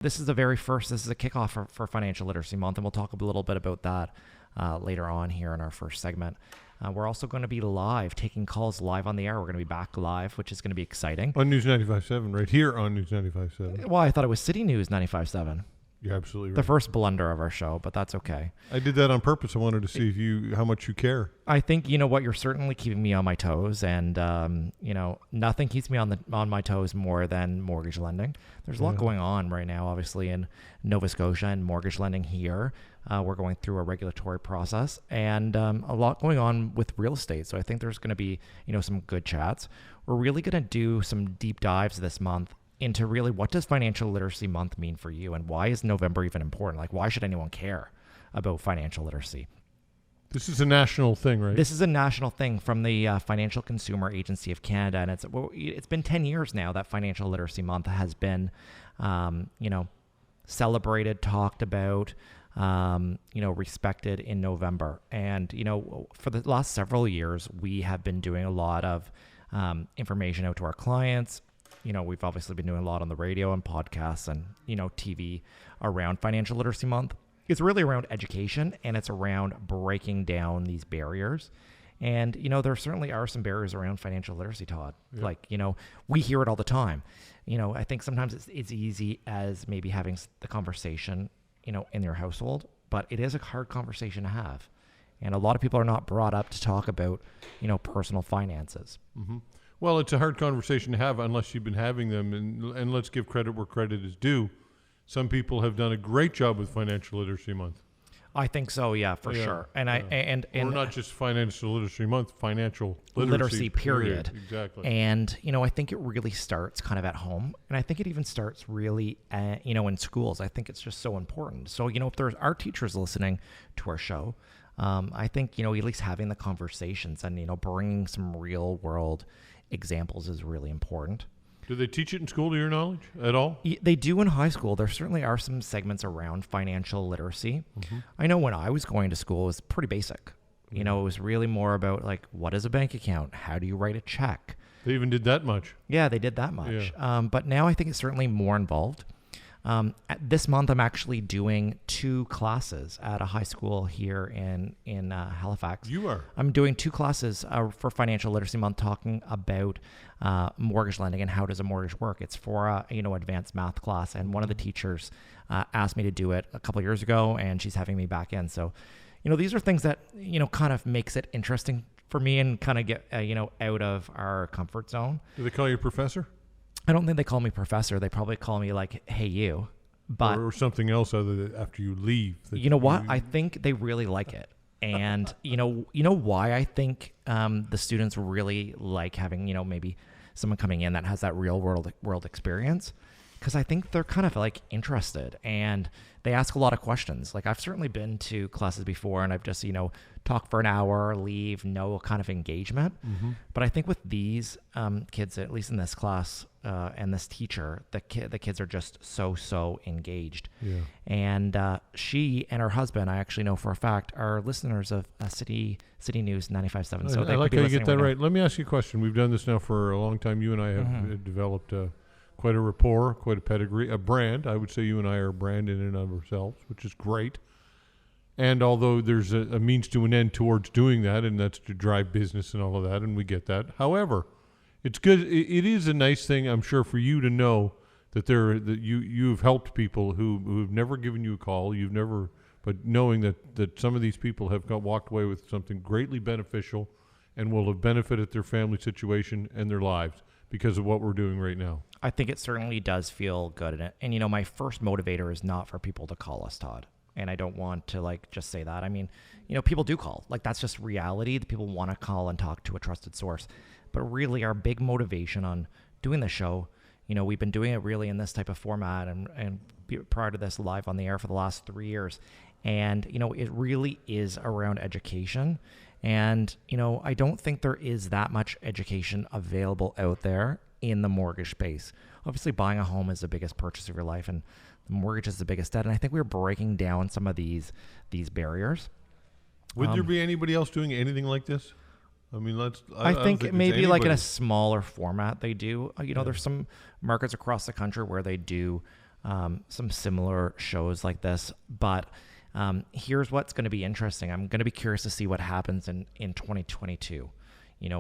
this is the very first, this is a kickoff for Financial Literacy Month, and we'll talk a little bit about that later on here in our first segment. We're also going to be live, taking calls live on the air. We're going to be back live, which is going to be exciting. On News 95.7, right here on News 95.7. Well, I thought it was CityNews 95.7. You're absolutely right. The first blunder of our show, but that's okay. I did that on purpose. I wanted to see how much you care. I think, you know what, you're certainly keeping me on my toes, and nothing keeps me on my toes more than mortgage lending. There's a lot going on right now, obviously, in Nova Scotia and mortgage lending here. We're going through a regulatory process, and a lot going on with real estate. So I think there's going to be, some good chats. We're really going to do some deep dives this month into really what does Financial Literacy Month mean for you, and why is November even important? Like, why should anyone care about financial literacy? This is a national thing, right? This is a national thing from the Financial Consumer Agency of Canada, and it's been 10 years now that Financial Literacy Month has been, celebrated, talked about, respected in November. And, for the last several years, we have been doing a lot of information out to our clients. We've obviously been doing a lot on the radio and podcasts and, TV around Financial Literacy Month. It's really around education, and it's around breaking down these barriers. And, there certainly are some barriers around financial literacy, Todd. Yep. Like, we hear it all the time. I think sometimes it's easy as maybe having the conversation, in your household, but it is a hard conversation to have. And a lot of people are not brought up to talk about, personal finances. Mm-hmm. Well, it's a hard conversation to have unless you've been having them. And let's give credit where credit is due. Some people have done a great job with Financial Literacy Month. I think so, yeah, for sure. And or not just Financial Literacy Month, financial literacy period. Exactly. And I think it really starts kind of at home, and I think it even starts really, in schools. I think it's just so important. So if there are teachers listening to our show, I think at least having the conversations and bringing some real world examples is really important. Do they teach it in school, to your knowledge, at all? They do in high school. There certainly are some segments around financial literacy. Mm-hmm. I know when I was going to school, it was pretty basic. Mm-hmm. It was really more about, like, what is a bank account? How do you write a check? They even did that much. Yeah, they did that much. Yeah. But now I think it's certainly more involved. This month, I'm actually doing 2 classes at a high school here in Halifax. You are? I'm doing 2 classes for Financial Literacy Month, talking about mortgage lending and how does a mortgage work. It's for advanced math class, and one of the teachers asked me to do it a couple of years ago, and she's having me back in. So, these are things that kind of makes it interesting for me and kind of get out of our comfort zone. Do they call you professor? I don't think they call me professor. They probably call me like, hey, you. But or something else other than after you leave. What? I think they really like it. And, why I think the students really like having, maybe someone coming in that has that real world experience. Because I think they're kind of like interested, and they ask a lot of questions. Like, I've certainly been to classes before, and I've just, talk for an hour, leave, no kind of engagement. Mm-hmm. But I think with these kids, at least in this class and this teacher, the kids are just so engaged. Yeah. And she and her husband, I actually know for a fact, are listeners of CityNews 95.7. So I like how you get that right. Let me ask you a question. We've done this now for a long time. You and I have developed quite a rapport, quite a pedigree, a brand. I would say you and I are a brand in and of ourselves, which is great. And although there's a means to an end towards doing that, and that's to drive business and all of that, and we get that. However, it's good. It is a nice thing, I'm sure, for you to know that you've helped people who've never given you a call. But knowing that some of these people have walked away with something greatly beneficial, and will have benefited their family situation and their lives because of what we're doing right now. I think it certainly does feel good in it. And, my first motivator is not for people to call us, Todd. And I don't want to just say that. I mean, people do call. That's just reality. The people want to call and talk to a trusted source. But really our big motivation on doing the show, we've been doing it really in this type of format and prior to this live on the air for the last 3 years. And, it really is around education. And, I don't think there is that much education available out there in the mortgage space. Obviously, buying a home is the biggest purchase of your life, and the mortgage is the biggest debt. And I think we're breaking down some of these barriers. Would there be anybody else doing anything like this? I mean, I think maybe like in a smaller format they do. There's some markets across the country where they do some similar shows like this. But here's what's going to be interesting. I'm going to be curious to see what happens in 2022,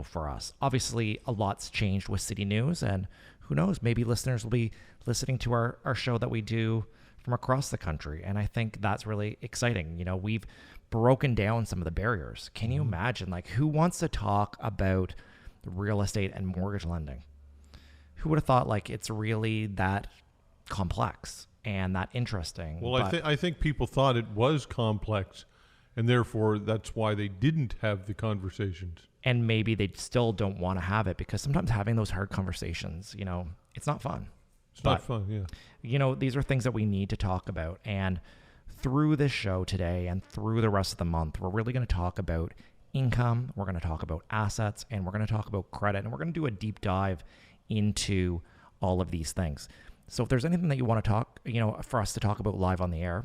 for us. Obviously, a lot's changed with City News, and who knows, maybe listeners will be listening to our show that we do from across the country. And I think that's really exciting. We've broken down some of the barriers. Can you imagine, who wants to talk about real estate and mortgage lending? Who would have thought it's really that complex and that interesting? Well, I think people thought it was complex, and therefore that's why they didn't have the conversations. And maybe they still don't want to have it, because sometimes having those hard conversations, it's not fun. It's not fun, yeah. These are things that we need to talk about. And through this show today and through the rest of the month, we're really going to talk about income, we're going to talk about assets, and we're going to talk about credit. And we're going to do a deep dive into all of these things. So if there's anything that you want to talk, for us to talk about live on the air,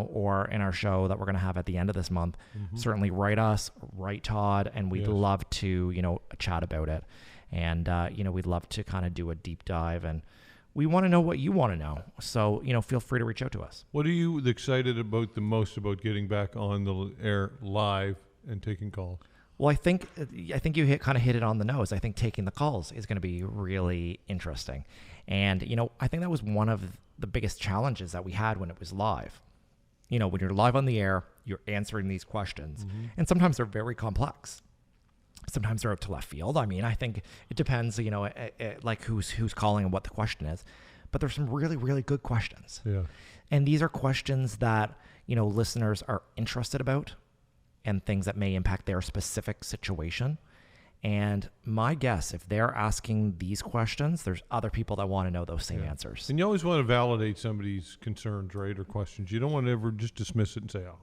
or in our show that we're going to have at the end of this month, certainly write us, write Todd, and we'd love to, chat about it. And, we'd love to kind of do a deep dive, and we want to know what you want to know. So, feel free to reach out to us. What are you excited about the most about getting back on the air live and taking calls? Well, I think you kind of hit it on the nose. I think taking the calls is going to be really interesting. And, I think that was one of the biggest challenges that we had when it was live. When you're live on the air, you're answering these questions. And sometimes they're very complex. Sometimes they're out to left field. I mean, I think it depends, who's calling and what the question is. But there's some really, really good questions. Yeah. And these are questions that, listeners are interested about, and things that may impact their specific situation. And my guess, if they're asking these questions, there's other people that want to know those same answers. And you always want to validate somebody's concerns, right, or questions. You don't want to ever just dismiss it and say, oh.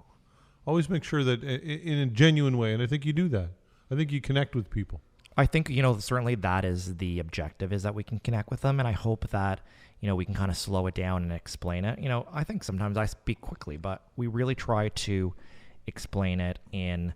Always make sure that in a genuine way, and I think you do that. I think you connect with people. I think, certainly that is the objective, is that we can connect with them. And I hope that, we can kind of slow it down and explain it. I think sometimes I speak quickly, but we really try to explain it in,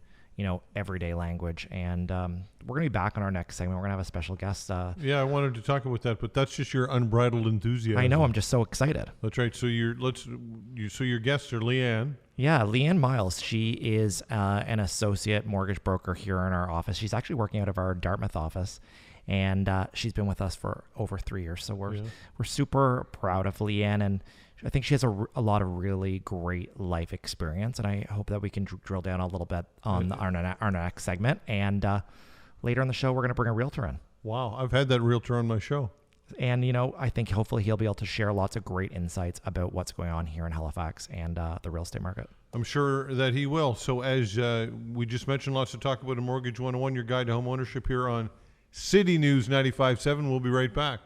everyday language. And we're going to be back on our next segment. We're going to have a special guest. Yeah, I wanted to talk about that, but that's just your unbridled enthusiasm. I know. I'm just so excited. That's right. So your guests are Leanne. Yeah, Leanne Miles. She is an associate mortgage broker here in our office. She's actually working out of our Dartmouth office, and she's been with us for over 3 years. So we're super proud of Leanne, and I think she has a lot of really great life experience, and I hope that we can drill down a little bit on our next segment. And later in the show, we're going to bring a realtor in. Wow, I've had that realtor on my show. And, I think hopefully he'll be able to share lots of great insights about what's going on here in Halifax and the real estate market. I'm sure that he will. So as we just mentioned, lots to talk about in Mortgage 101, your guide to home ownership here on City News 95.7. We'll be right back.